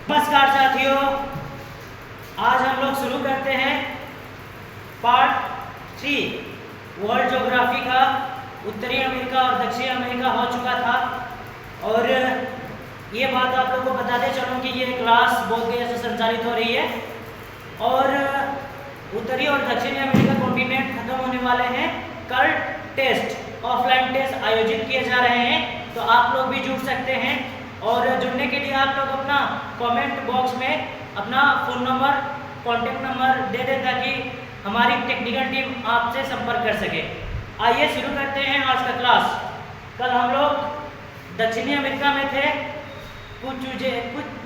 नमस्कार साथियों, आज हम लोग शुरू करते हैं पार्ट 3 वर्ल्ड ज्योग्राफी का। उत्तरी अमेरिका और दक्षिणी अमेरिका हो चुका था और ये बात आप लोगों को बताते चलूँ कि ये क्लास बोधगया से संचालित हो रही है और उत्तरी और दक्षिणी अमेरिका कॉन्टिनेंट खत्म होने वाले हैं। कल टेस्ट, ऑफलाइन टेस्ट आयोजित किए जा रहे हैं, तो आप लोग भी जुड़ सकते हैं। और जुड़ने के लिए आप लोग अपना कमेंट बॉक्स में अपना फ़ोन नंबर, कॉन्टेक्ट नंबर दे दें ताकि हमारी टेक्निकल टीम आपसे संपर्क कर सके। आइए शुरू करते हैं आज का क्लास। कल हम लोग दक्षिणी अमेरिका में थे, कुछ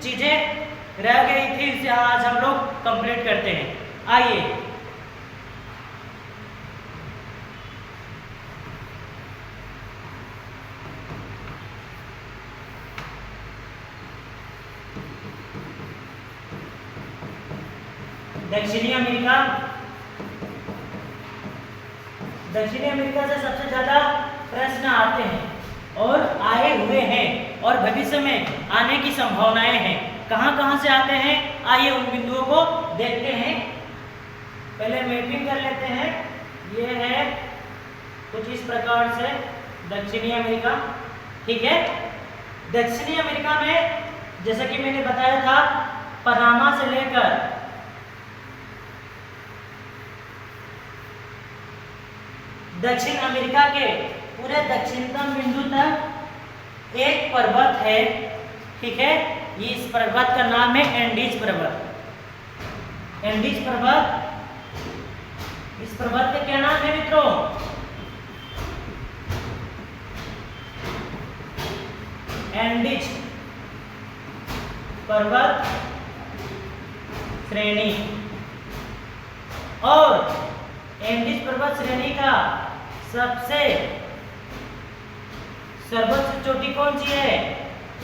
चीज़ें रह गई थी, इसे आज हम लोग कंप्लीट करते हैं। आइए दक्षिणी अमेरिका से सबसे ज़्यादा प्रश्न आते हैं और आए हुए हैं और भविष्य में आने की संभावनाएं हैं। कहाँ से आते हैं, आइए उन बिंदुओं को देखते हैं। पहले मैपिंग कर लेते हैं। ये है कुछ इस प्रकार से दक्षिणी अमेरिका, ठीक है। दक्षिणी अमेरिका में जैसा कि मैंने बताया था, पनामा से लेकर दक्षिण अमेरिका के पूरे दक्षिणतम बिंदु तक एक पर्वत है, ठीक है। इस पर्वत का नाम है एंडीज पर्वत। एंडीज पर्वत, इस पर्वत का क्या नाम है मित्रों? एंडीज पर्वत श्रेणी। और एंडीज पर्वत श्रेणी का सबसे सर्वोच्च चोटी कौन सी है?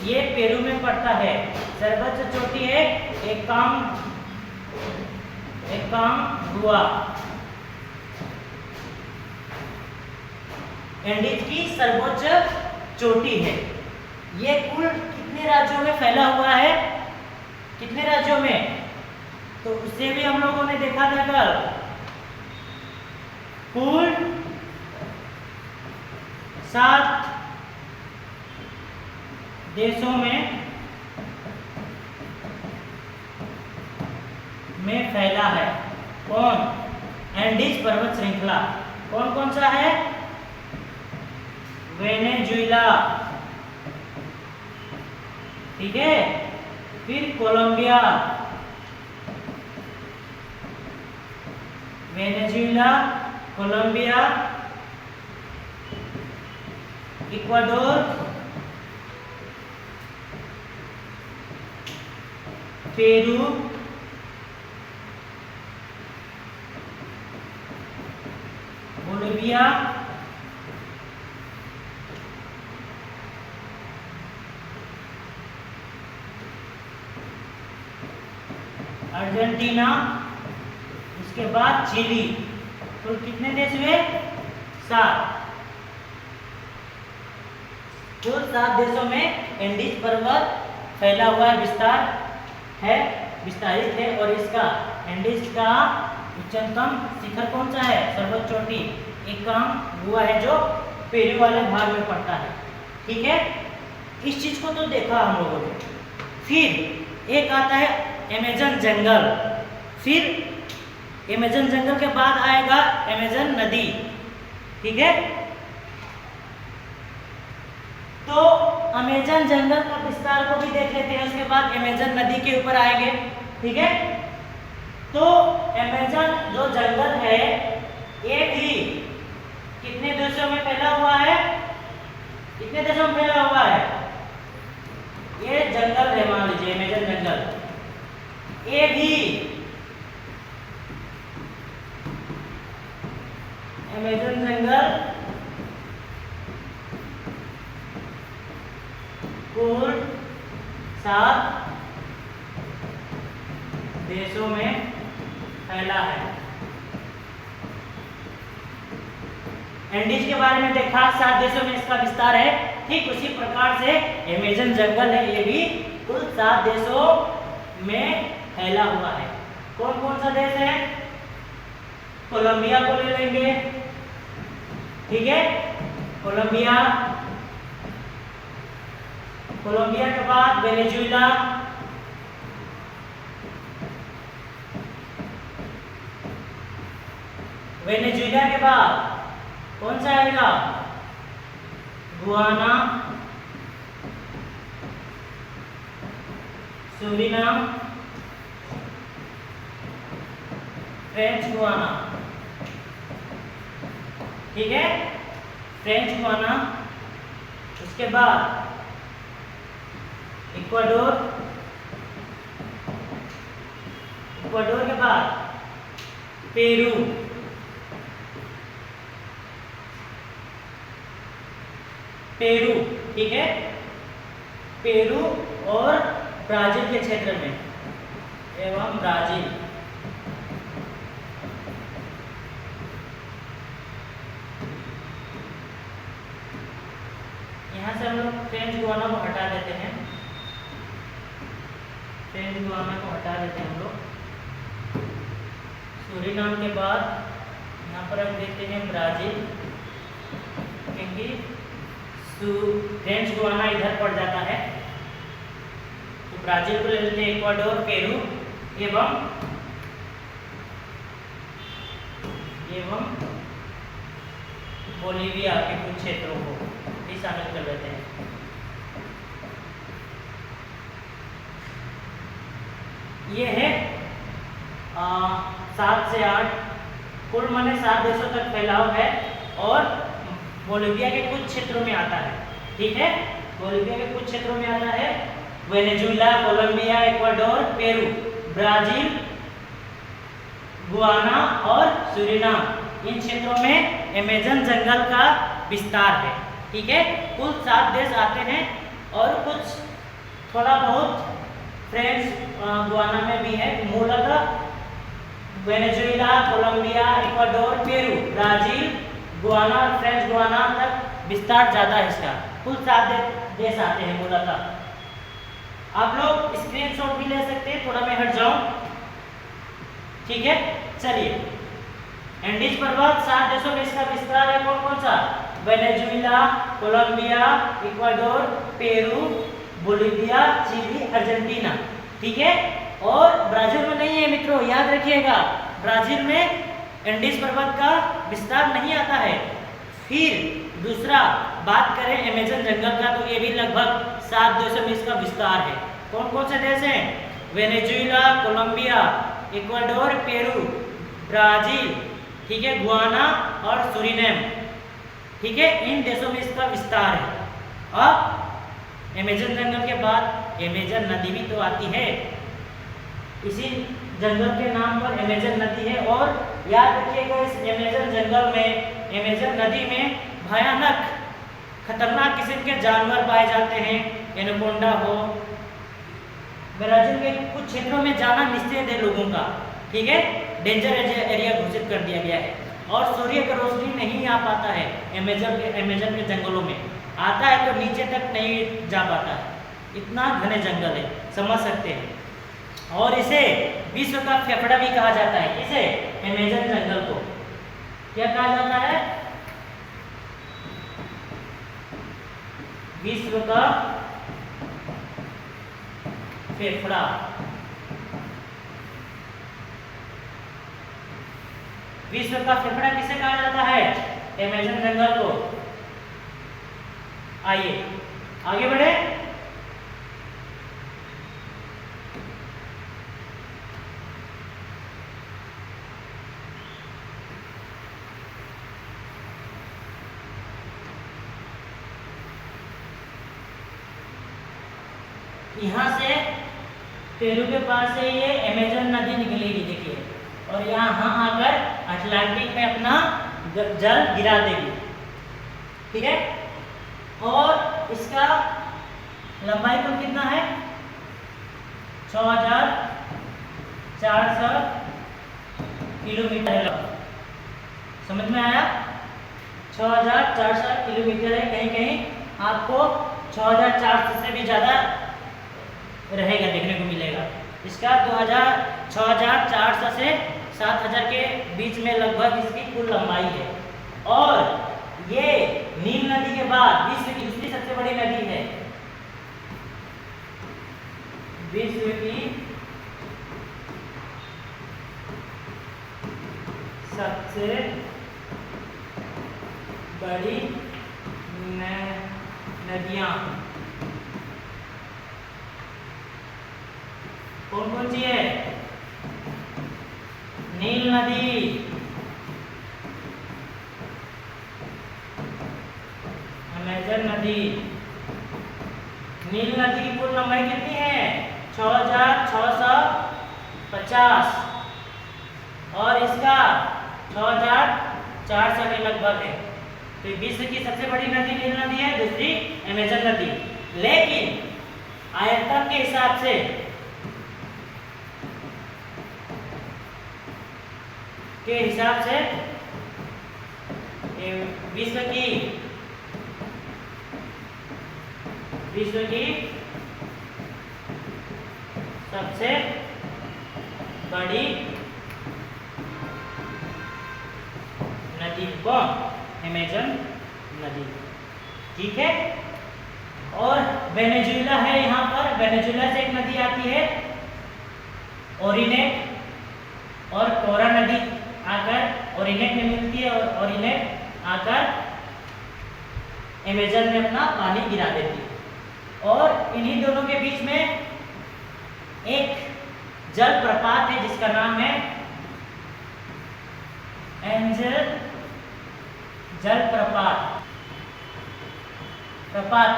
ये पेरू में पड़ता है। सर्वोच्च चोटी है एकांगुआ। एंडीज की सर्वोच्च चोटी है। ये कुल कितने राज्यों में फैला हुआ है? कितने राज्यों में? तो उससे भी हम लोगों ने देखा था कल। कुल 7 देशों में फैला है। कौन? एंडीज पर्वत श्रृंखला। कौन कौन सा है? वेनेजुएला, ठीक है। फिर Colombia, Venezuela, Colombia, Ecuador, Peru, Bolivia, Argentina, उसके बाद चिली। तो कितने देश हुए? 7। कुल 7 देशों में एंडीज पर्वत फैला हुआ है, विस्तारित है। और इसका एंडीज का उच्चतम शिखर कौन सा है? सर्वोच्च चोटी एकांगुआ है, जो पेरू वाले भाग में पड़ता है, ठीक है। इस चीज को तो देखा हम लोगों ने। फिर एक आता है अमेजन जंगल। फिर अमेजन जंगल के बाद आएगा अमेजन नदी, ठीक है। तो अमेजन जंगल का विस्तार को भी देख लेते हैं, उसके बाद अमेजन नदी के ऊपर आएंगे, ठीक है। तो अमेजन जो जंगल है, ये भी कितने देशों में फैला हुआ है? कितने देशों में फैला हुआ है? ये जंगल है, मान लीजिए अमेजन जंगल। ये भी अमेजन जंगल कुल 7 देशों में फैला है। एंडीज के बारे में देखा, 7 देशों में इसका विस्तार है। ठीक उसी प्रकार से अमेजन जंगल है, ये भी कुल 7 देशों में फैला हुआ है। कौन कौन सा देश है? कोलंबिया को ले लेंगे, ठीक है, कोलंबिया, कोलंबिया के बाद वेनेजुएला, वेनेजुएला के बाद कौन सा आएगा? गुआना, सूरीनाम, फ्रेंच गुआना, ठीक है, फ्रेंच गुआना। उसके बाद इक्वाडोर, इक्वाडोर के बाद पेरू, पेरू, ठीक है, पेरू और ब्राजील के क्षेत्र में एवं ब्राजील, यहाँ से हम लोग फ्रेंच गुआना को हटा देते हैं, फ्रेंच गुआना को हटा देते हैं हम लोग। सूरीनाम के बाद यहाँ पर हम देखते हैं ब्राजील, क्योंकि फ्रेंच गुआना इधर पड़ जाता है, तो ब्राजील को ले लेते हैं, इक्वाडोर, पेरू एवं बोलीविया के कुछ क्षेत्रों को भी शामिल कर लेते हैं। ये है 7 से 8, कुल माने 7 देशों तक फैलाव है और बोलीविया के कुछ क्षेत्रों में आता है, ठीक है, बोलीविया के कुछ क्षेत्रों में आता है। Venezuela, Colombia, Ecuador, Peru, Brazil, Guyana और सूरीनाम, इन क्षेत्रों में अमेज़न जंगल का विस्तार है, ठीक है। कुल 7 देश आते हैं और कुछ थोड़ा बहुत फ्रेंच गुआना में भी है। मूलतः Venezuela, Colombia, Ecuador, Peru, Brazil, Guyana और फ्रेंच गुआना तक विस्तार ज़्यादा है इसका। कुल 7 देश आते हैं मूलतः। आप लोग स्क्रीनशॉट भी ले सकते हैं, थोड़ा मैं हट जाऊं, ठीक है। चलिए, एंडीज पर्वत 7 देशों में इसका विस्तार है। कौन कौन सा? Venezuela, Colombia, Ecuador, Peru, Bolivia, Chile, Argentina, ठीक है। और ब्राजील में नहीं है मित्रों, याद रखिएगा, ब्राजील में एंडीज पर्वत का विस्तार नहीं आता है। फिर दूसरा बात करें अमेज़न जंगल का, तो ये भी लगभग 7 देशों में इसका विस्तार है। कौन कौन से देश हैं? Venezuela, Colombia, Ecuador, Peru, Brazil, ठीक है, गुआना और सूरीनाम, ठीक है, इन देशों में इसका विस्तार है। अब अमेज़न जंगल के बाद अमेज़न नदी भी तो आती है, इसी जंगल के नाम पर अमेज़न नदी है। और याद रखिएगा, इस अमेज़न जंगल में, अमेज़न नदी में भयानक खतरनाक किस्म के जानवर पाए जाते हैं। एनाकोंडा हो, ब्राजील के कुछ क्षेत्रों में जाना निषेध है लोगों का, ठीक है, डेंजर एरिया घोषित कर दिया गया है। और सूर्य की रोशनी नहीं आ पाता है अमेज़न के जंगलों में, आता है तो नीचे तक नहीं जा पाता है, इतना घने जंगल है, समझ सकते हैं। और इसे विश्व का फेफड़ा भी कहा जाता है। इसे अमेज़न जंगल को क्या कहा जाता है? विश्व का फेफड़ा। विश्व का फेफड़ा किसे कहा जाता है? अमेज़न जंगल को। आइए आगे बढ़े। यहाँ से पेरू के पास से ये अमेज़न नदी निकलेगी, देखिए, और यहाँ आकर अटलांटिक में अपना जल गिरा देगी, ठीक है। और इसका लंबाई कुल कितना है? 6400 किलोमीटर। समझ में आया? 6400 किलोमीटर है। कहीं कहीं आपको 6400 से भी ज़्यादा रहेगा, देखने को मिलेगा। इसका 6400 से 7000 के बीच में लगभग इसकी कुल लंबाई है। और ये नील नदी के बाद विश्व की दूसरी सबसे बड़ी नदी है। विश्व की सबसे बड़ी नदियां कौन कौन सी है? नील नदी, अमेजन नदी। नील नदी की कुल लंबाई कितनी है? 6650 और इसका 6400 के लगभग है। तो विश्व की सबसे बड़ी नदी नील नदी है, दूसरी अमेजन नदी। लेकिन आयतन के हिसाब से विश्व की सबसे बड़ी नदी कौन? अमेजन नदी। ठीक है। और वेनेजुएला है, यहाँ पर वेनेजुएला से एक नदी आती है ओरिनेट, और कोरा नदी आकर ओरिनेट में मिलती है और ओरिनेट आकर अमेजन में अपना पानी गिरा देती है। और इन्हीं दोनों के बीच में एक जल प्रपात है जिसका नाम है एंजल जल प्रपात।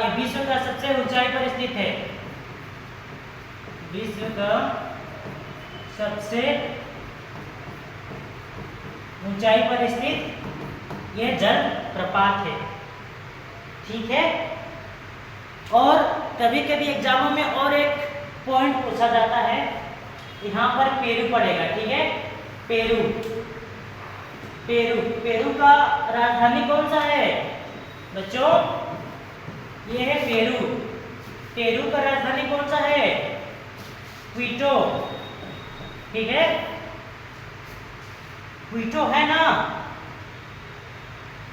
ये विश्व का सबसे ऊंचाई पर स्थित है। विश्व का सबसे ऊंचाई पर स्थित यह जल प्रपात है। ठीक है। और कभी कभी एग्जामों में और एक पॉइंट पूछा जाता है, यहाँ पर पेरू पड़ेगा। ठीक है। पेरू का राजधानी कौन सा है बच्चों? ये है पेरू का राजधानी कौन सा है? क्विटो। ठीक है, क्विटो है ना।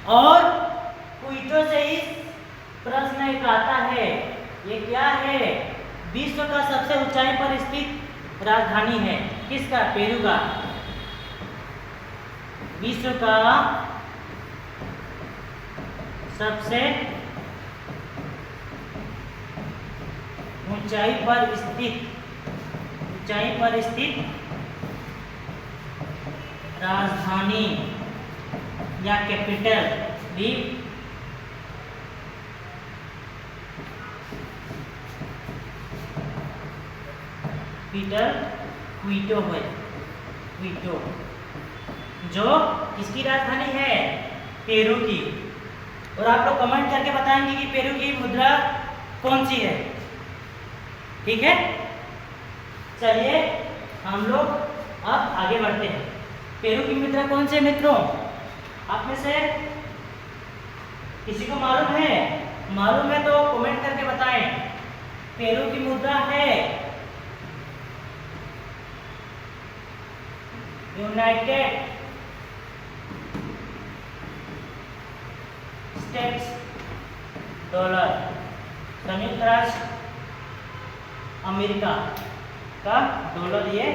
और क्विटो से ही प्रश्न एक आता है, ये क्या है? विश्व का सबसे ऊंचाई पर स्थित राजधानी है किसका? पेरू का। विश्व का सबसे ऊंचाई पर स्थित राजधानी या कैपिटल भी क्विटो है। क्विटो जो किसकी राजधानी है? पेरू की। और आप लोग कमेंट करके बताएंगे कि पेरू की मुद्रा कौन सी है। ठीक है, चलिए हम लोग अब आगे बढ़ते हैं। पेरू की मुद्रा कौन सी है मित्रों? आप में से किसी को मालूम है? मालूम है तो कमेंट करके बताएं। पेरू की मुद्रा है यूनाइटेड स्टेट्स डॉलर, संयुक्त राष्ट्र अमेरिका का डॉलर ये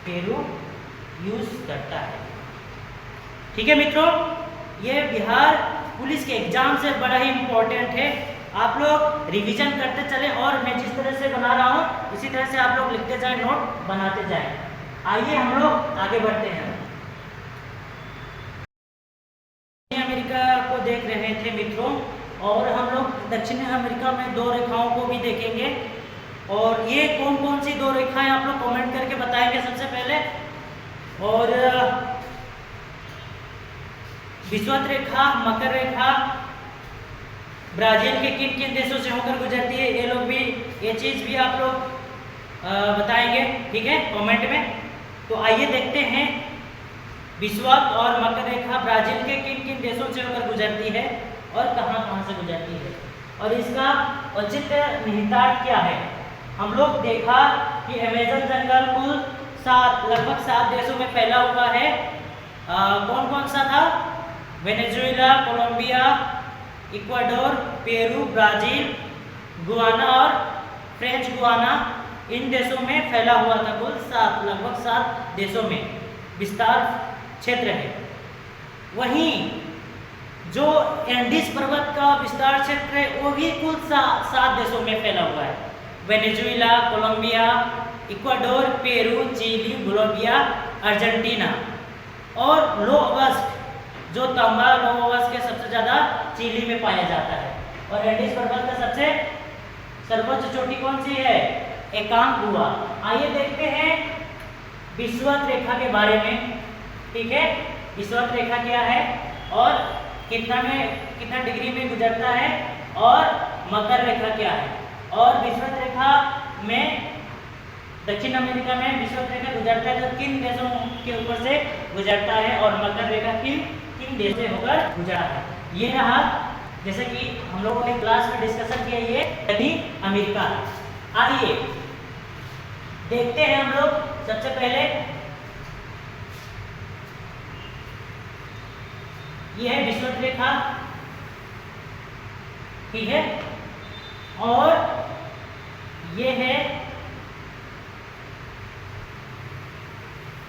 पेरू यूज करता है। ठीक है मित्रों, ये बिहार पुलिस के एग्जाम से बड़ा ही इम्पोर्टेंट है। आप लोग रिवीजन करते चलें और मैं जिस तरह से बना रहा हूँ इसी तरह से आप लोग लिखते जाएं, नोट बनाते जाएं। आइए हम लोग आगे बढ़ते हैं। अमेरिका को देख रहे थे मित्रों, और हम लोग दक्षिण अमेरिका में दो रेखाओं को भी देखेंगे। और ये कौन कौन सी दो रेखाएं आप लोग कमेंट करके बताएंगे सबसे पहले। और विषुवत रेखा, मकर रेखा ब्राजील के किन किन देशों से होकर गुजरती है, ये लोग भी, ये चीज़ भी आप लोग बताएंगे। ठीक है, कमेंट में। तो आइए देखते हैं विषुवत और मकर रेखा ब्राजील के किन किन देशों से होकर गुजरती है और कहां कहां से गुजरती है, और इसका औचित्य निहितार्थ क्या है। हम लोग देखा कि अमेज़न जंगल कुल लगभग 7 देशों में फैला हुआ है। कौन कौन सा था? Venezuela, Colombia, Ecuador, Peru, Brazil, Guyana और फ्रेंच गुआना, इन देशों में फैला हुआ था। कुल लगभग 7 देशों में विस्तार क्षेत्र है। वहीं जो एंडीज पर्वत का विस्तार क्षेत्र है वो भी कुल 7 देशों में फैला हुआ है। Venezuela, Colombia, Ecuador, Peru, Chile, Bolivia, Argentina. और लोवस्क, जो तांबा लोवस्क के सबसे ज़्यादा चिली में पाया जाता है। और एंडीज पर्वत का सबसे सर्वोच्च चोटी कौन सी है? एकांगुआ। आइए देखते हैं विषुवत रेखा के बारे में। ठीक है, विषुवत रेखा क्या है और कितना डिग्री में गुजरता है, और मकर रेखा क्या है। और विषुवत रेखा में दक्षिण अमेरिका में विषुवत रेखा गुजरता है तो किन देशों के ऊपर से गुजरता है, और मकर रेखा किन देशों से होकर गुजरा है। ये रहा, जैसे कि हम लोगों ने क्लास में डिस्कशन किया, ये दक्षिण अमेरिका है। आइए देखते हैं हम लोग सबसे पहले, ये है विषुवत रेखा, ठीक है, और ये है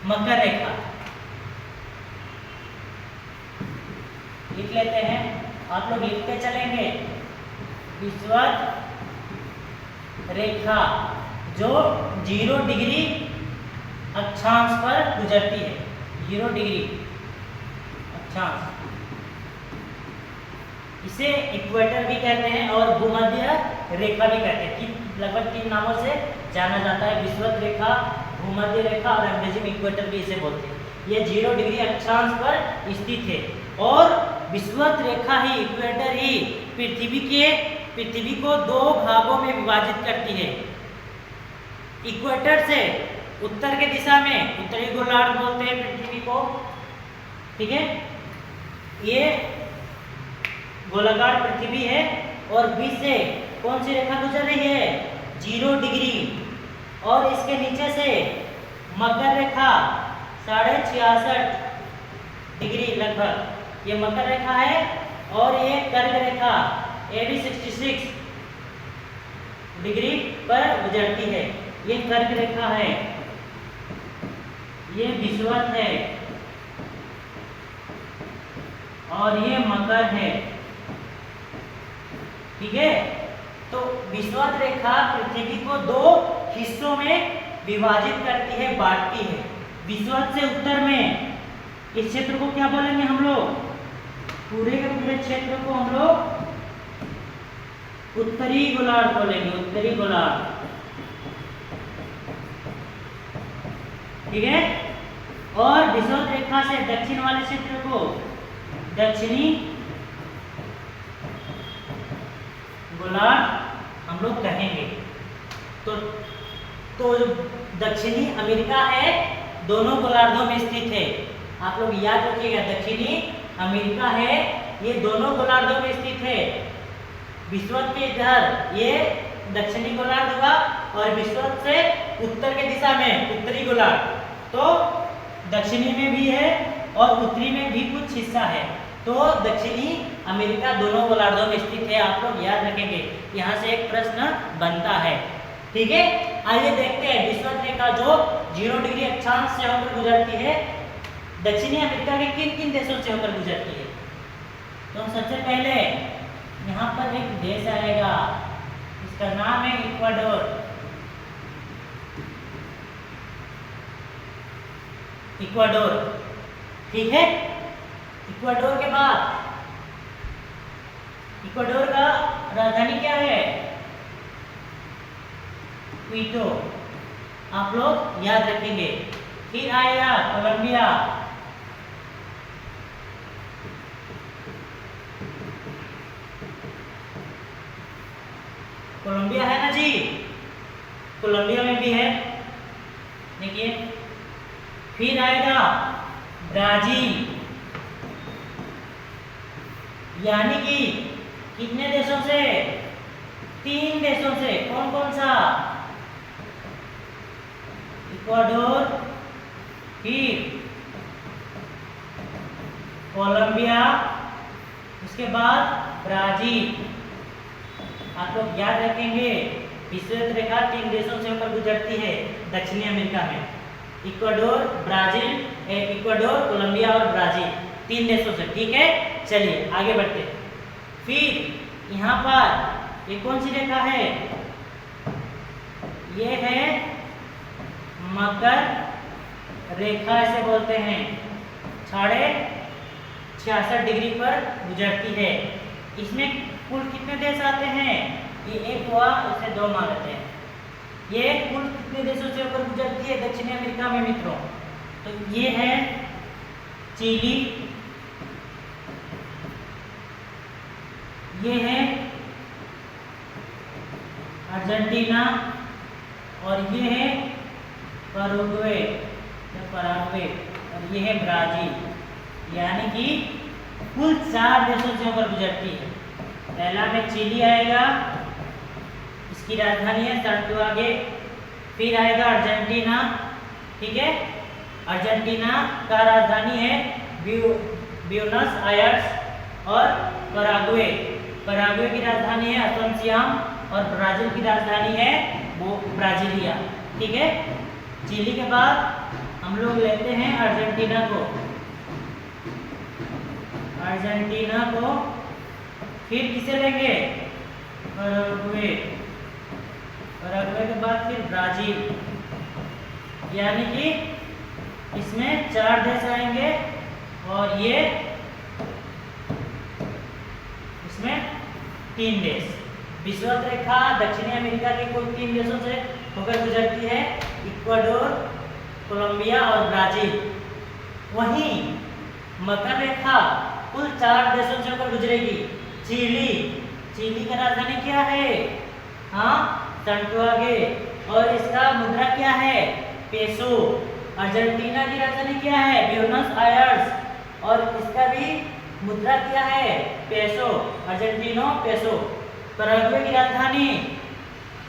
मकर रेखा। लिख लेते हैं, आप लोग लिखते चलेंगे। विषुवत रेखा जो 0 डिग्री अक्षांश पर गुजरती है, 0 डिग्री अक्षांश, इसे इक्वेटर भी कहते हैं और भूमध्य रेखा भी कहते हैं। लगभग 3 नामों से जाना जाता है, विषुवत रेखा, भूमध्य रेखा और अंग्रेजी में इक्वेटर भी इसे बोलते हैं। ये 0 डिग्री अक्षांश पर स्थित है, और विषुवत रेखा ही, इक्वेटर ही पृथ्वी को 2 भागों में विभाजित करती है। इक्वेटर से उत्तर के दिशा में उत्तरी गोलार्ध बोलते हैं पृथ्वी को, ठीक है, ये गोलाकार पृथ्वी है, और बीच से कौन सी रेखा गुजर रही है? 0 डिग्री। और इसके नीचे से मकर रेखा 66.5 डिग्री लगभग, ये मकर रेखा है, और ये कर्क रेखा ये भी 66 डिग्री पर गुजरती है। ये कर्क रेखा है, ये विषुवत है, और ये मकर है, ठीक है। तो विषुवत रेखा पृथ्वी को 2 हिस्सों में विभाजित करती है, बांटती है। विषुवत से उत्तर में इस क्षेत्र को क्या बोलेंगे हम लोग? पूरे के पूरे क्षेत्र को हम लोग उत्तरी गोलार्ध बोलेंगे, उत्तरी गोलार्ध, ठीक है। और विषुवत रेखा से दक्षिण वाले क्षेत्र को दक्षिणी गोलार्ध हम लोग कहेंगे। तो दक्षिणी अमेरिका है, दोनों गोलार्धों में स्थित है। आप लोग याद रखिएगा, दक्षिणी अमेरिका है, ये दोनों गोलार्धों में स्थित है। विषुवत के इधर ये दक्षिणी गोलार्ध हुआ, और विषुवत से उत्तर के दिशा में उत्तरी गोलार्ध, तो दक्षिणी में भी है और उत्तरी में भी कुछ हिस्सा है। तो दक्षिणी अमेरिका दोनों गोलार्धों में स्थित है, आप लोग याद रखेंगे। यहाँ से एक प्रश्न बनता है, ठीक है। आइए देखते हैं विषुवत रेखा जो 0 डिग्री अक्षांश से होकर गुजरती है, दक्षिणी अमेरिका के किन किन देशों से होकर गुजरती है। तो सबसे पहले यहाँ पर एक देश आएगा, इसका नाम है इक्वाडोर। इक्वाडोर, ठीक है। इक्वाडोर के बाद इक्वाडोर का राजधानी क्या है? क्विटो, आप लोग याद रखेंगे। फिर आएगा कोलंबिया, कोलंबिया है ना जी, कोलंबिया में भी है, देखिए। फिर आएगा ब्राजील, यानी कि कितने देशों से? 3 देशों से। कौन कौन सा? इक्वाडोर, फिर कोलंबिया, उसके बाद ब्राजील। आप लोग याद रखेंगे विषुवत रेखा 3 देशों से होकर गुजरती है दक्षिणी अमेरिका में। इक्वाडोर, कोलंबिया और ब्राजील, 3 देशों से। ठीक है, चलिए आगे बढ़ते हैं। फिर यहाँ पर ये कौन सी रेखा है? ये है मकर रेखा, ऐसे बोलते हैं। 66.5 डिग्री पर गुजरती है। इसमें कुल कितने देश आते हैं? ये एक हुआ, इसे 2 मान लेते हैं। ये कुल कितने देशों से होकर गुजरती है दक्षिणी अमेरिका में मित्रों? तो ये है चिली, ये है अर्जेंटीना, और ये है पराग्वे, और ये है ब्राजील। यानी कि कुल 4 देशों से होकर गुजरती है। पहला में चिली आएगा, इसकी राजधानी है सैंटियागो। फिर आएगा अर्जेंटीना, ठीक है, अर्जेंटीना का राजधानी है ब्यूनस आयर्स। और पराग्वे की राजधानी है असोसियाम, और ब्राजील की राजधानी है वो ब्राजीलिया। ठीक है, चिली के बाद हम लोग लेते हैं अर्जेंटीना को। फिर किसे लेंगे? पराग्वे के बाद फिर ब्राजील। यानी कि इसमें 4 देश आएंगे, और ये इसमें 3 देश। विषुवत रेखा दक्षिणी अमेरिका के कुल 3 देशों से होकर गुजरती है, इक्वाडोर, कोलंबिया और ब्राजील। वहीं मकर रेखा कुल 4 देशों से होकर गुजरेगी। चिली का राजधानी क्या है? हाँ, सैंटियागो, और इसका मुद्रा क्या है? पेसो। अर्जेंटीना की राजधानी क्या है? ब्यूनस आयर्स, और इसका भी मुद्रा क्या है? Peso, Argentino peso. पराग्वे की राजधानी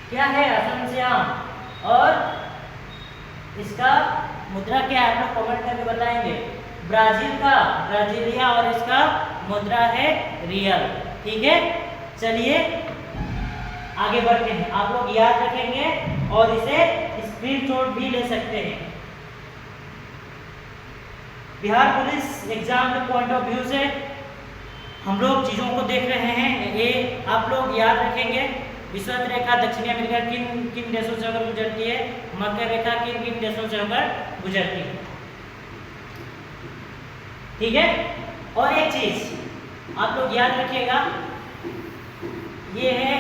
क्या है? असोसियाम, और इसका मुद्रा क्या है? आप लोग कमेंट करके बताएंगे। ब्राजील का ब्राजीलिया, और इसका मुद्रा है रियल। ठीक है, चलिए आगे बढ़ते हैं। आप लोग याद रखेंगे और इसे स्क्रीनशॉट भी ले सकते हैं। बिहार पुलिस एग्जाम के पॉइंट ऑफ व्यू से हम लोग चीज़ों को देख रहे हैं। ये आप लोग याद रखेंगे, विषुवत रेखा दक्षिणी अमेरिका किन किन देशों से होकर गुजरती है, मकर रेखा किन किन देशों से होकर गुजरती है। ठीक है, और एक चीज आप लोग याद रखिएगा, ये है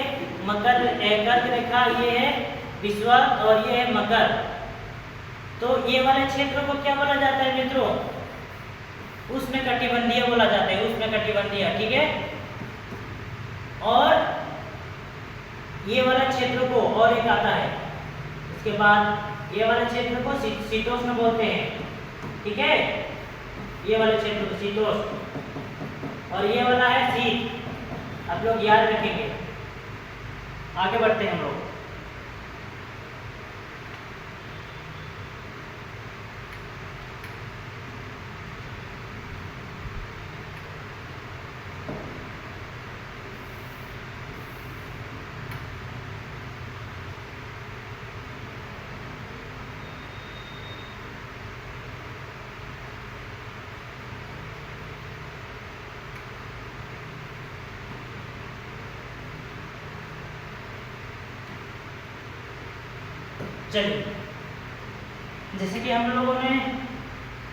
मकर कर्क रेखा, ये है विषुवत और ये है मकर। तो ये वाले क्षेत्र को क्या बोला जाता है मित्रों? उष्णकटिबंधीय बोला जाता है, उष्णकटिबंधीय। ठीक है, और ये वाला क्षेत्र को और एक आता है, इसके बाद ये वाले क्षेत्र को शीतोष्ण बोलते हैं। ठीक है, ये वाले क्षेत्र को शीतोष्ण, और ये वाला है शीत। आप लोग याद रखेंगे। आगे बढ़ते हैं हम लोग। चलिए, जैसे कि हम लोगों ने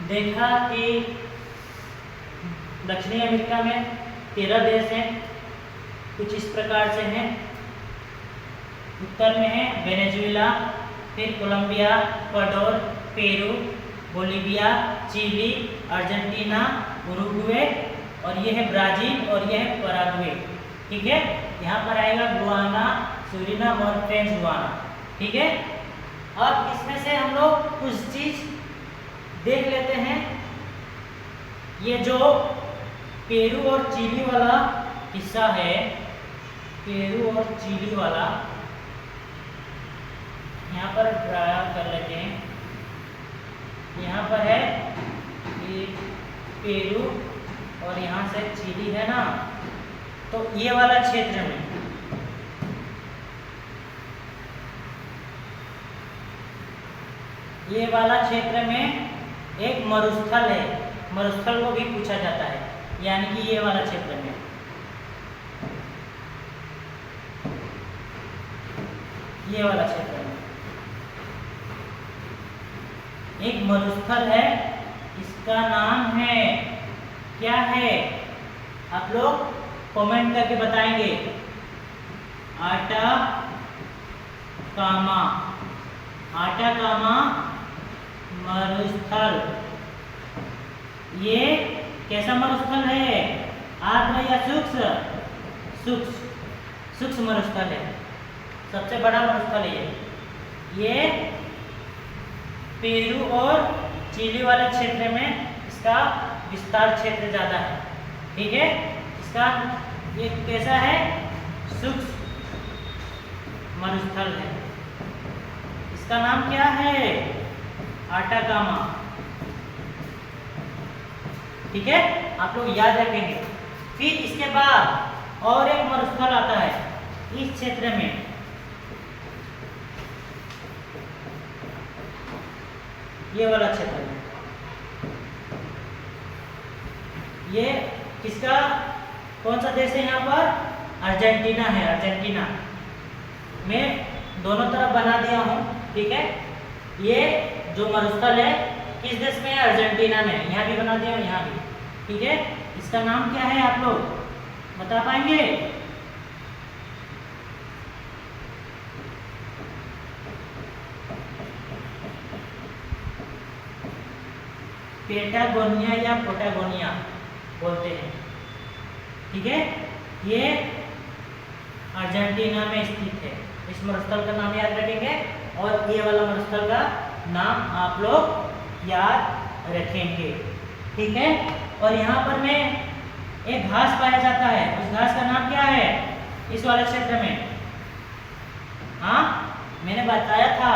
देखा कि दक्षिणी अमेरिका में 13 देश हैं, कुछ इस प्रकार से हैं। उत्तर में है वेनेजुएला, फिर Colombia, Ecuador, Peru, Bolivia, Chile, Argentina, Uruguay, और ये है ब्राजील, और ये है पराग्वे। ठीक है, यहाँ पर आएगा गुआना, सूरीनाम और फ्रेंच गुआना। ठीक है, अब इसमें से हम लोग कुछ चीज देख लेते हैं। ये जो पेरू और चिली वाला हिस्सा है, पेरू और चिली वाला, यहाँ पर ड्रा कर लेते हैं। पेरू और यहाँ से चिली है ना, तो ये वाला क्षेत्र में ये वाला क्षेत्र में एक मरुस्थल है, मरुस्थल को भी पूछा जाता है, यानी कि ये वाला क्षेत्र में ये वाला क्षेत्र में एक मरुस्थल है, इसका नाम है क्या है, आप लोग कमेंट करके बताएंगे। आटाकामा, आटाकामा मरुस्थल। ये कैसा मरुस्थल है, आर्द्र या सूक्ष्म? सूक्ष्म मरुस्थल है, सबसे बड़ा मरुस्थल है ये पेरू और चिली वाले क्षेत्र में इसका विस्तार क्षेत्र ज़्यादा है, ठीक है। इसका ये कैसा है, सूक्ष्म मरुस्थल है, इसका नाम क्या है, आटाकामा, ठीक है, आप लोग याद रखेंगे। फिर इसके बाद और एक मरुस्थल आता है इस क्षेत्र में, ये वाला क्षेत्र में, ये किसका, कौन सा देश है यहाँ पर, अर्जेंटीना है, अर्जेंटीना। मैं दोनों तरफ बना दिया हूँ, ठीक है। ये जो मरुस्थल है किस देश में है, अर्जेंटीना में, यहाँ भी बना दिया हूँ, यहाँ भी, ठीक है। इसका नाम क्या है, आप लोग बता पाएंगे? पेटागोनिया या पोटागोनिया बोलते हैं, ठीक है। ये अर्जेंटीना में स्थित है, इस मरुस्थल का नाम याद रखेंगे और ये वाला मरुस्थल का नाम आप लोग याद रखेंगे, ठीक है। और यहाँ पर में एक घास पाया जाता है, उस घास का नाम क्या है इस वाले क्षेत्र में, हाँ मैंने बताया था,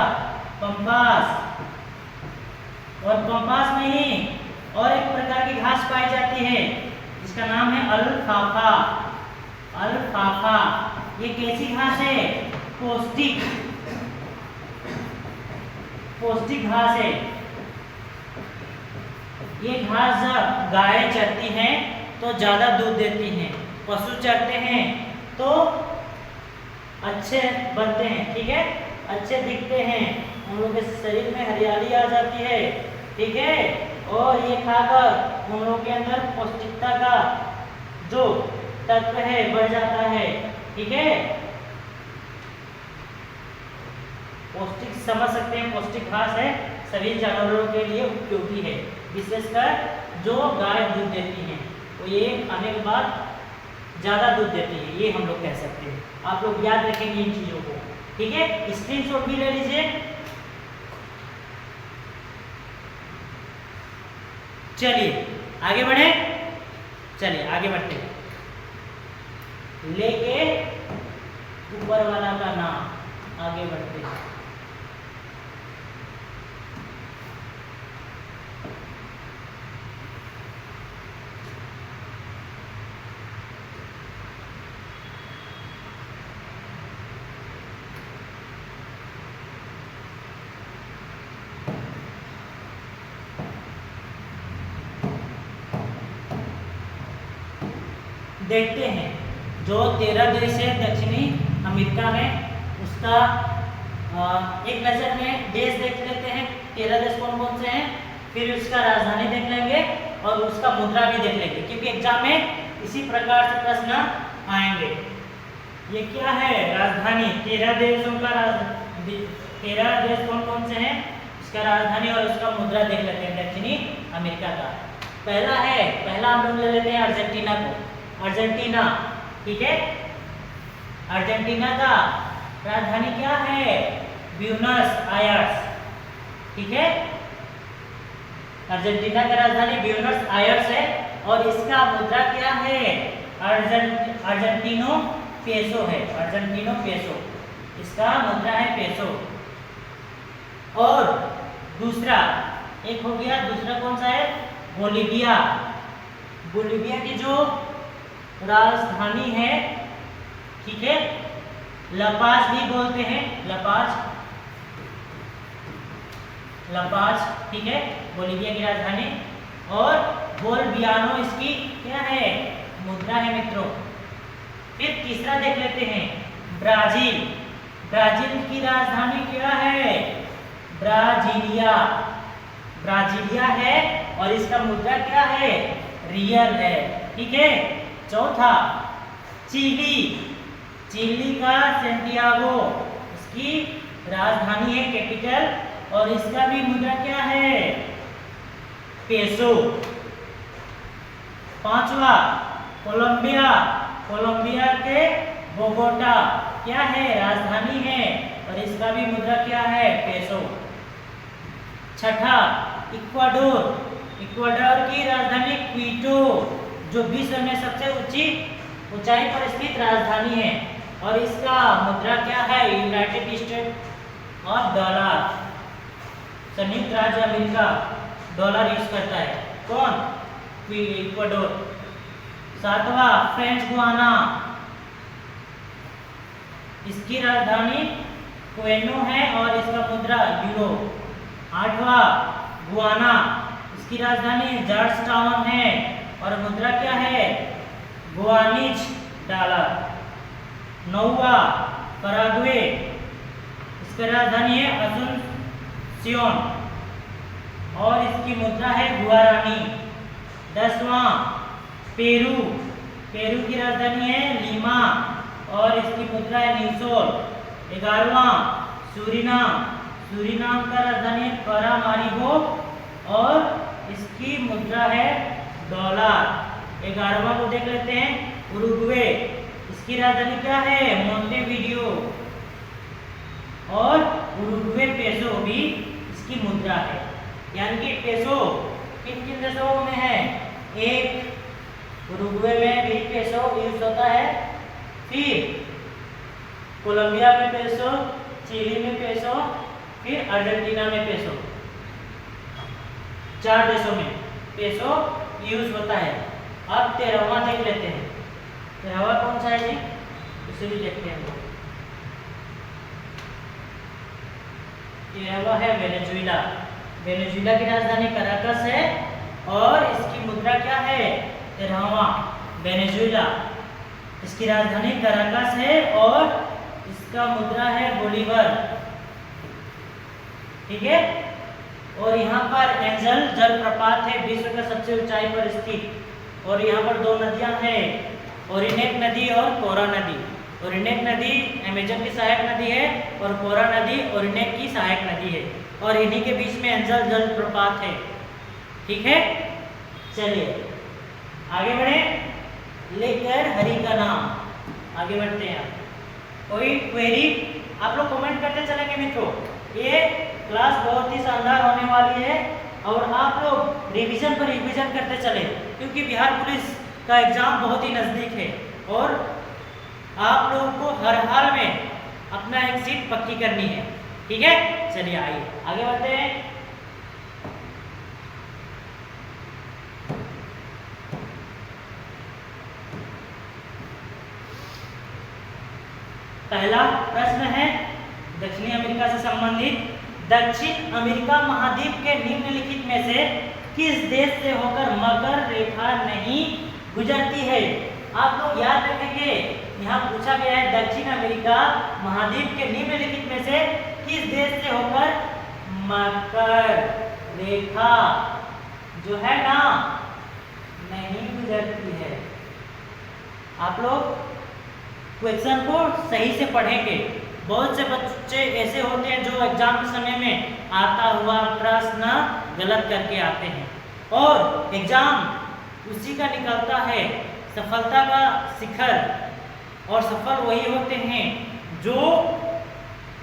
पंपास। और पंपास में ही और एक प्रकार की घास पाई जाती है, इसका नाम है अल्फाफा, अल्फाफा। ये कैसी घास है, पौष्टिक, पौष्टिक घास है। ये घास जब गाय चरती हैं तो ज़्यादा दूध देती हैं, पशु चरते हैं तो अच्छे बनते हैं, ठीक है, अच्छे दिखते हैं, उन लोगों के शरीर में हरियाली आ जाती है, ठीक है। और ये खाकर उन लोगों के अंदर पौष्टिकता का जो तत्व है बढ़ जाता है, ठीक है। पौष्टिक समझ सकते हैं, पौष्टिक घास है, सभी जानवरों के लिए उपयोगी है, विशेषकर जो गाय दूध देती हैं, तो ये खाने के बाद ज़्यादा दूध देती है, ये हम लोग कह सकते हैं। आप लोग याद रखेंगे इन चीज़ों को, ठीक है। स्क्रीनशॉट भी ले लीजिए। चलिए आगे बढ़े, चलिए आगे बढ़ते हैं। लेके ऊपर वाला का नाम, आगे बढ़ते हैं। देखते हैं जो 13 देश है दक्षिणी अमेरिका में, उसका एक नज़र में देश देख लेते हैं, 13 देश कौन कौन से हैं, फिर उसका राजधानी देख लेंगे और उसका मुद्रा भी देख लेंगे, क्योंकि एग्जाम में इसी प्रकार से प्रश्न आएंगे। ये क्या है, राजधानी, 13 देशों का 13 देश कौन कौन से हैं, उसका राजधानी और उसका मुद्रा देख लेते हैं दक्षिणी अमेरिका का। पहला हम लोग ले लेते हैं अर्जेंटीना को, अर्जेंटीना, ठीक है। अर्जेंटीना का राजधानी क्या है, ब्यूनस आयर्स, ठीक है। अर्जेंटीना का राजधानी ब्यूनस आयर्स है और इसका मुद्रा क्या है, अर्जेंटीनो पेसो है, अर्जेंटीनो पेसो, इसका मुद्रा है पेसो। और दूसरा एक हो गया, दूसरा कौन सा है, बोलीविया, बोलीविया की जो राजधानी है, ठीक है, लापाज भी बोलते हैं, लापाज, ठीक है, बोलीविया की राजधानी। और बोलवियानो इसकी क्या है, मुद्रा है मित्रों। फिर तीसरा देख लेते हैं, ब्राजील। ब्राजील की राजधानी क्या है, ब्राजीलिया, ब्राजीलिया है और इसका मुद्रा क्या है, रियल है, ठीक है। चौथा, चिली। चिली का सैंटियागो इसकी राजधानी है, कैपिटल, और इसका भी मुद्रा क्या है, पेसो। पांचवा, कोलंबिया। कोलंबिया के बोगोटा क्या है, राजधानी है, और इसका भी मुद्रा क्या है, पेसो। छठा, इक्वाडोर। इक्वाडोर की राजधानी क्विटो, जो विश्व में सबसे ऊंचाई पर स्थित राजधानी है, और इसका मुद्रा क्या है, यूनाइटेड स्टेट ऑफ डॉलर, संयुक्त राज्य अमेरिका डॉलर यूज करता है। कौन, इक्वाडोर। सातवां, फ्रेंच गुआना, इसकी राजधानी क्वेनो है और इसका मुद्रा यूरो। आठवां, गुआना, इसकी राजधानी जॉर्ज टाउन है और मुद्रा क्या है, गुआनीज डॉलर। नौवां, पराग्वे, इसकी राजधानी है असुनसियोन और इसकी मुद्रा है गुआरानी। 10वां, पेरू। पेरू की राजधानी है लीमा और इसकी मुद्रा है न्यूसोल। 11वां, सूरीनाम। सूरीनाम का राजधानी है पारामारिबो और इसकी मुद्रा है डॉलर। 11वां को देख लेते हैं, उरुग्वे, इसकी राजधानी क्या है, मोंटेविडियो और उरुग्वे पेसो भी इसकी मुद्रा है। यानी कि पेसो किन किन देशों में है, एक उरुग्वे में भी पेसो यूज होता है, फिर कोलंबिया में पेसो, चिली में पेसो, फिर अर्जेंटीना में पेसो। 4 देशों में पेसो यूज होता है। अब 13वां देख लेते हैं, 13वां कौन सा है जी, उसे भी देखते हैं। 13वां है वेनेजुएला। वेनेजुएला की राजधानी कराकस है और इसकी मुद्रा क्या है, 13वां, वेनेजुएला, इसकी राजधानी कराकस है और इसका मुद्रा है बोलीवर, ठीक है। और यहाँ पर एंजल जलप्रपात है, विश्व का सबसे ऊंचाई पर स्थित, और यहाँ पर 2 नदियाँ हैं, ओरिनेक नदी और कोरा नदी। ओरिनेक नदी अमेजन की सहायक नदी है और कोरा नदी ओरिनेक की सहायक नदी है, और इन्हीं के बीच में एंजल जलप्रपात है, ठीक है। चलिए आगे बढ़े, लेकर हरि का नाम, आगे बढ़ते हैं। कोई क्वेरी आप लोग कमेंट करते चलेंगे मित्रों। ये क्लास बहुत ही शानदार होने वाली है और आप लोग रिवीजन पर रिवीजन करते चले, क्योंकि बिहार पुलिस का एग्जाम बहुत ही नज़दीक है और आप लोगों को हर हाल में अपना एक सीट पक्की करनी है, ठीक है। चलिए आइए आगे बढ़ते हैं। पहला प्रश्न है दक्षिणी अमेरिका से संबंधित, दक्षिण अमेरिका महाद्वीप के निम्नलिखित में से किस देश से होकर मकर रेखा नहीं गुजरती है। आप लोग याद रखेंगे, यहाँ पूछा गया है दक्षिण अमेरिका महाद्वीप के निम्नलिखित में से किस देश से होकर मकर रेखा जो है ना नहीं गुजरती है। आप लोग क्वेश्चन को सही से पढ़ेंगे। बहुत से बच्चे ऐसे होते हैं जो एग्जाम के समय में आता हुआ प्रश्न गलत करके आते हैं और एग्जाम उसी का निकलता है सफलता का शिखर, और सफल वही होते हैं जो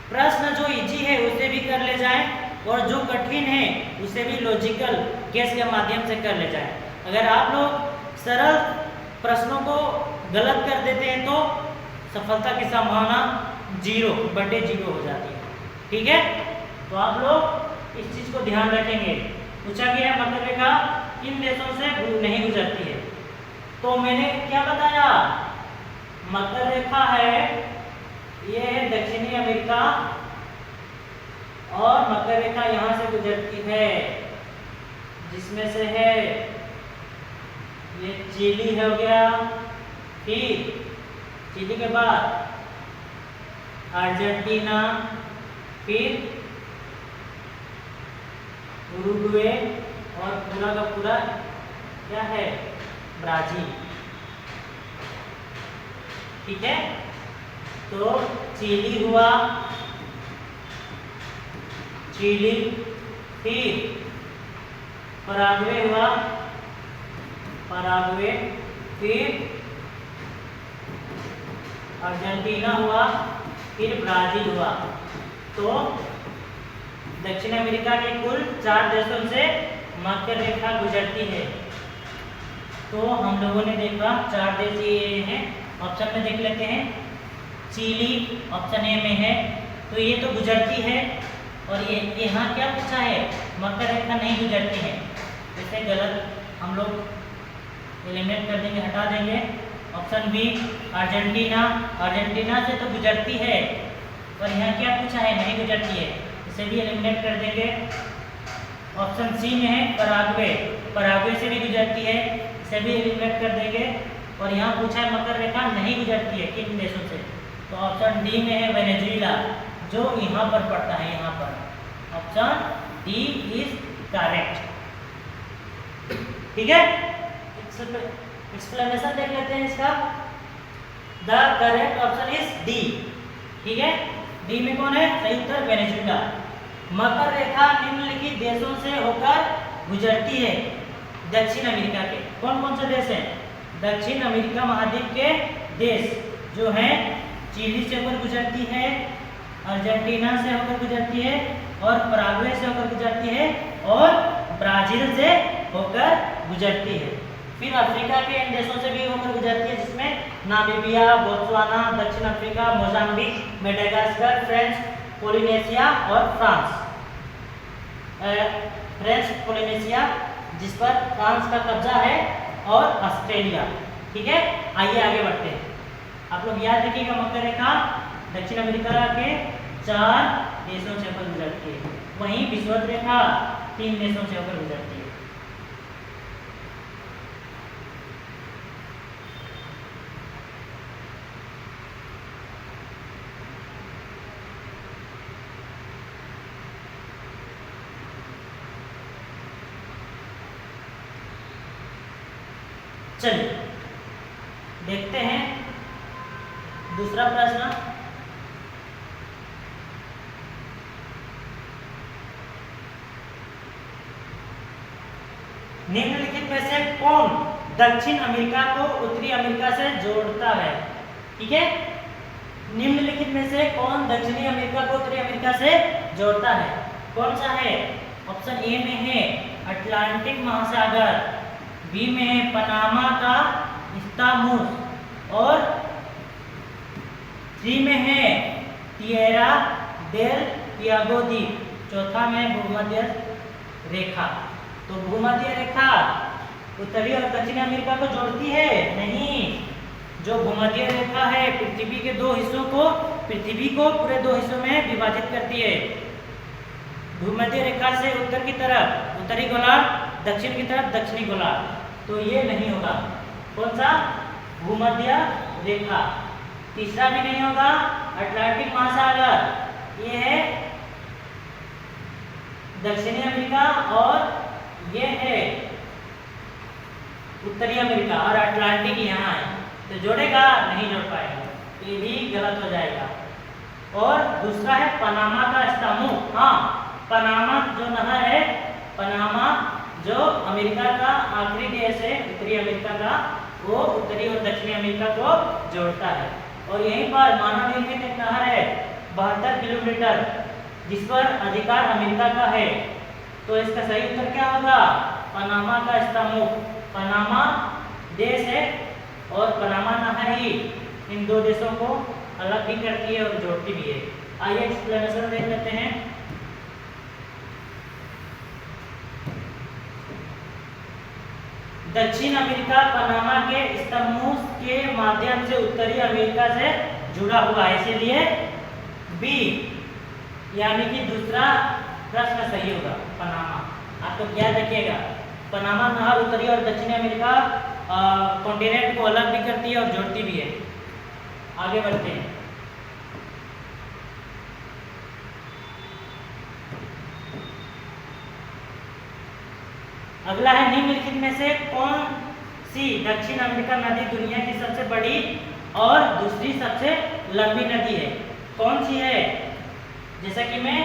प्रश्न जो इजी है उसे भी कर ले जाएं और जो कठिन है उसे भी लॉजिकल गेस के माध्यम से कर ले जाएं। अगर आप लोग सरल प्रश्नों को गलत कर देते हैं तो सफलता की संभावना 0/0 हो जाती है, ठीक है। तो आप लोग इस चीज को ध्यान रखेंगे। पूछा गया मकर रेखा किन देशों से नहीं गुजरती है, तो मैंने क्या बताया, मकर रेखा है, ये है दक्षिणी अमेरिका, और मकर रेखा यहां से गुजरती है, जिसमें से है ये चिली हो गया, फिर चिली के बाद अर्जेंटीना, फिर उरुग्वे, और पूरा का पूरा क्या है, ब्राजील। ठीक है, तो चिली हुआ, चिली, फिर पराग्वे हुआ, पराग्वे, फिर अर्जेंटीना हुआ, फिर ब्राजील हुआ। तो दक्षिण अमेरिका के कुल 4 देशों से मकर रेखा गुजरती है। तो हम लोगों ने देखा 4 देश ये हैं। ऑप्शन में देख लेते हैं, चिली ऑप्शन ए में है, तो ये तो गुजरती है, और ये यहाँ क्या पूछा है, मकर रेखा नहीं गुजरती है, इसे गलत हम लोग एलिमिनेट कर देंगे, हटा देंगे। ऑप्शन बी अर्जेंटीना, अर्जेंटीना से तो गुजरती है, और यहाँ क्या पूछा है, नहीं गुजरती है, इसे भी एलिमिनेट कर देंगे। ऑप्शन सी में है पराग्वे, पराग्वे से भी गुजरती है, इसे भी एलिमिनेट कर देंगे। और यहाँ पूछा है मकर रेखा नहीं गुजरती है किन देशों से, तो ऑप्शन डी में है वेनेजुएला, जो यहाँ पर पड़ता है, यहाँ पर ऑप्शन डी इज करेक्ट। ठीक है, एक्सप्लेनेशन देख लेते हैं इसका। The correct option is D. ठीक है, डी में कौन है, सही उत्तर वेनेजुएला। मकर रेखा निम्नलिखित देशों से होकर गुजरती है, दक्षिण अमेरिका के। कौन कौन से देश हैं, दक्षिण अमेरिका महाद्वीप के देश जो हैं, चिली से होकर गुजरती है, अर्जेंटीना से होकर गुजरती है, और पराग्वे से होकर गुजरती है, और ब्राजील से होकर गुजरती है। फिर अफ्रीका के इन देशों से भी होकर गुजरती है, जिसमें नामीबिया, बोत्सवाना, दक्षिण Africa, Mozambique, Madagascar, French Polynesia और फ्रांस। फ्रेंच पोलिनेशिया जिस पर फ्रांस का कब्जा है, और ऑस्ट्रेलिया। ठीक है, आइए आगे बढ़ते हैं। आप लोग याद रखिएगा, मकर रेखा दक्षिण अमेरिका के 4 देशों से होकर गुजरती है, वहीं विषुवत रेखा 3 देशों से होकर गुजरती है। चलिए देखते हैं दूसरा प्रश्न। निम्नलिखित में से कौन दक्षिण अमेरिका को उत्तरी अमेरिका से जोड़ता है। ठीक है, निम्नलिखित में से कौन दक्षिणी अमेरिका को उत्तरी अमेरिका से जोड़ता है, कौन सा है। ऑप्शन ए में है अटलांटिक महासागर, बी में है पनामा का इस्तामुस, और 3 में है टिएरा डेल पियागो द्वीप, चौथा में भूमध्य रेखा। तो भूमध्य रेखा उत्तरी और दक्षिणी अमेरिका को जोड़ती है नहीं, जो भूमध्य रेखा है पृथ्वी के 2 हिस्सों को, पृथ्वी को पूरे 2 हिस्सों में विभाजित करती है। भूमध्य रेखा से उत्तर की तरफ उत्तरी गोलार्ध, दक्षिण की तरफ दक्षिणी गोलार्ध, तो ये नहीं होगा। कौन सा, भूमध्य रेखा। तीसरा भी नहीं होगा, अटलांटिक महासागर, ये है दक्षिणी अमेरिका, और ये है उत्तरी अमेरिका, और अटलांटिक यहाँ है, तो जोड़ेगा नहीं, जोड़ पाएगा, तो ये भी गलत हो जाएगा। और दूसरा है पनामा का इस्तामुल। हाँ, पनामा जो नहर है, पनामा जो अमेरिका का आखिरी देश है उत्तरी अमेरिका का, वो उत्तरी और दक्षिणी अमेरिका को जोड़ता है। और यहीं पर मानव निर्मित एक नहर है 72 किलोमीटर, जिस पर अधिकार अमेरिका का है, तो इसका सही उत्तर क्या होगा, पनामा का इस्तामुल। पनामा देश है, और पनामा नहर ही इन 2 देशों को अलग भी करती है और जोड़ती भी है। आइए एक्सप्लेनेशन देख लेते हैं। दक्षिण अमेरिका पनामा के स्तंभों के माध्यम से उत्तरी अमेरिका से जुड़ा हुआ है, इसीलिए बी यानी कि दूसरा प्रश्न सही होगा, पनामा। आप लोग याद रखिएगा, पनामा नहर उत्तरी और दक्षिणी अमेरिका कॉन्टिनेंट को अलग भी करती है और जोड़ती भी है। आगे बढ़ते हैं। अगला है निम्नलिखित में से कौन सी दक्षिण अमेरिका नदी दुनिया की सबसे बड़ी और दूसरी सबसे लंबी नदी है? कौन सी है? जैसा कि मैं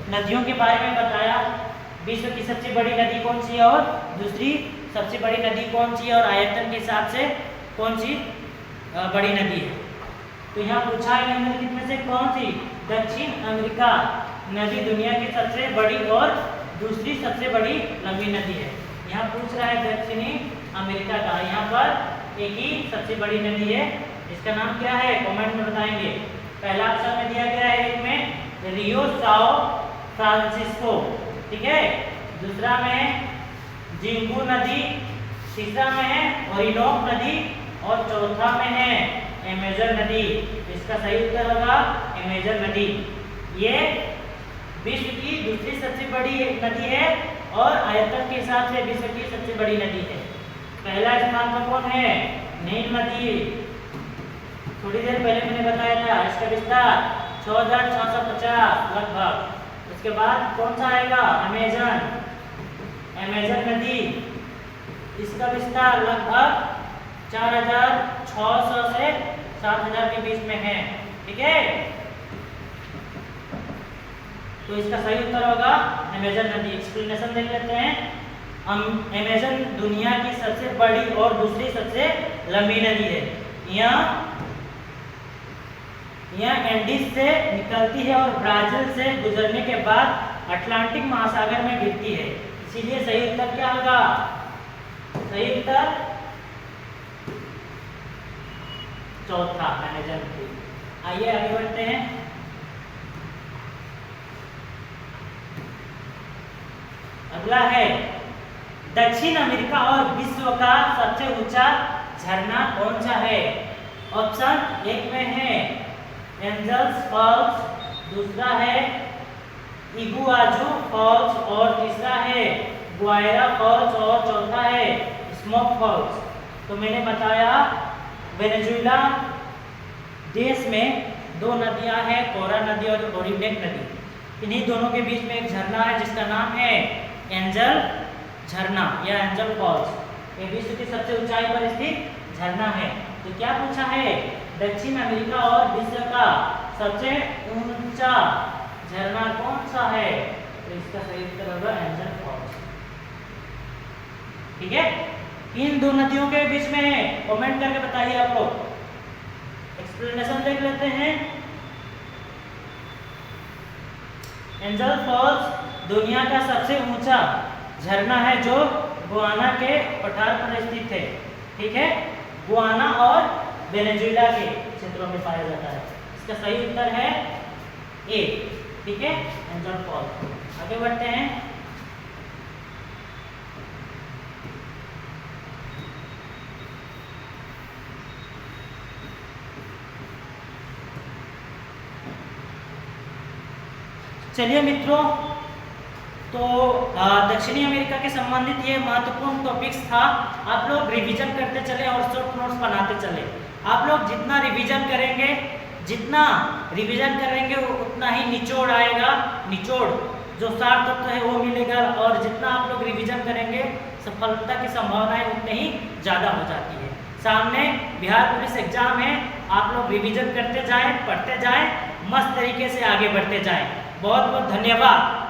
नदियों के बारे में बताया, विश्व की सबसे बड़ी नदी कौन सी है और दूसरी सबसे बड़ी नदी कौन सी है और आयतन के हिसाब से कौन सी बड़ी नदी है। तो यहाँ पूछा है निम्नलिखित में से कौन सी दक्षिण अमेरिका नदी दुनिया की सबसे बड़ी और दूसरी सबसे बड़ी लंबी नदी है। यहाँ पूछ रहा है दक्षिणी अमेरिका का, यहाँ पर एक ही सबसे बड़ी नदी है, इसका नाम क्या है? कमेंट में बताएंगे। पहला ऑप्शन में दिया गया है, एक में रियो साओ फ्रांसिस्को, ठीक है, दूसरा में जिंगू नदी, तीसरा में है ओरिनोक नदी और चौथा में है अमेजन नदी। इसका सही उत्तर होगा अमेजन नदी। ये विश्व की दूसरी सबसे बड़ी नदी है और आयतन के हिसाब से विश्व की सबसे बड़ी नदी है। पहला स्थान पर कौन है? नील नदी। थोड़ी देर पहले मैंने बताया था, इसका विस्तार 6650 लगभग। उसके बाद कौन सा आएगा? अमेजन नदी, इसका विस्तार लगभग 4600 से 7000 के बीच में है, ठीक है। तो इसका सही उत्तर होगा अमेजन नदी। एक्सप्लेनेशन देख लेते हैं। अमेजन दुनिया की सबसे बड़ी और दूसरी सबसे लंबी नदी है। यह एंडीज से निकलती है और ब्राजील से गुजरने के बाद अटलांटिक महासागर में गिरती है, इसीलिए सही उत्तर क्या होगा? सही उत्तर चौथा अमेजन नदी। आइए आगे बढ़ते हैं। अगला है दक्षिण अमेरिका और विश्व का सबसे ऊंचा झरना कौन सा है? ऑप्शन एक में है एंजल्स फॉल्स, दूसरा है इगुआजू फॉल्स और तीसरा है गुआयरा फॉल्स और चौथा है स्मोक फॉल्स। तो मैंने बताया वेनेजुएला देश में दो नदियां हैं, कोरा नदी और ओरिनेक नदी। इन्हीं दोनों के बीच में एक झरना है जिसका नाम है एंजल झरना या एंजल फॉल्स। ये विश्व की सबसे ऊंचाई पर स्थित झरना है। तो क्या पूछा है? दक्षिण अमेरिका और विश्व का सबसे ऊंचा झरना कौन सा है? तो इसका सही उत्तर होगा एंजल फॉल्स, ठीक है। इन दो नदियों के बीच में है, कमेंट करके बताइए आप लोग। एक्सप्लेनेशन देख लेते हैं। एंजल फॉल्स दुनिया का सबसे ऊंचा झरना है जो गुआना के पठार पर स्थित है, ठीक है। गुआना और वेनेजुएला के क्षेत्रों में पाया जाता है। इसका सही उत्तर है ए, ठीक है, एंजल फॉल्स। आगे बढ़ते हैं। चलिए मित्रों, तो दक्षिणी अमेरिका के संबंधित ये महत्वपूर्ण टॉपिक्स था। आप लोग रिवीजन करते चले और शॉर्ट नोट्स बनाते चले। आप लोग जितना रिवीजन करेंगे उतना ही निचोड़ आएगा, निचोड़ जो सार तत्व है वो मिलेगा। और जितना आप लोग रिवीजन करेंगे सफलता की संभावनाएं उतनी ही ज़्यादा हो जाती है। सामने बिहार पुलिस एग्जाम है, आप लोग रिवीजन करते जाएं, पढ़ते जाएं, मस्त तरीके से आगे बढ़ते जाएं। बहुत बहुत धन्यवाद।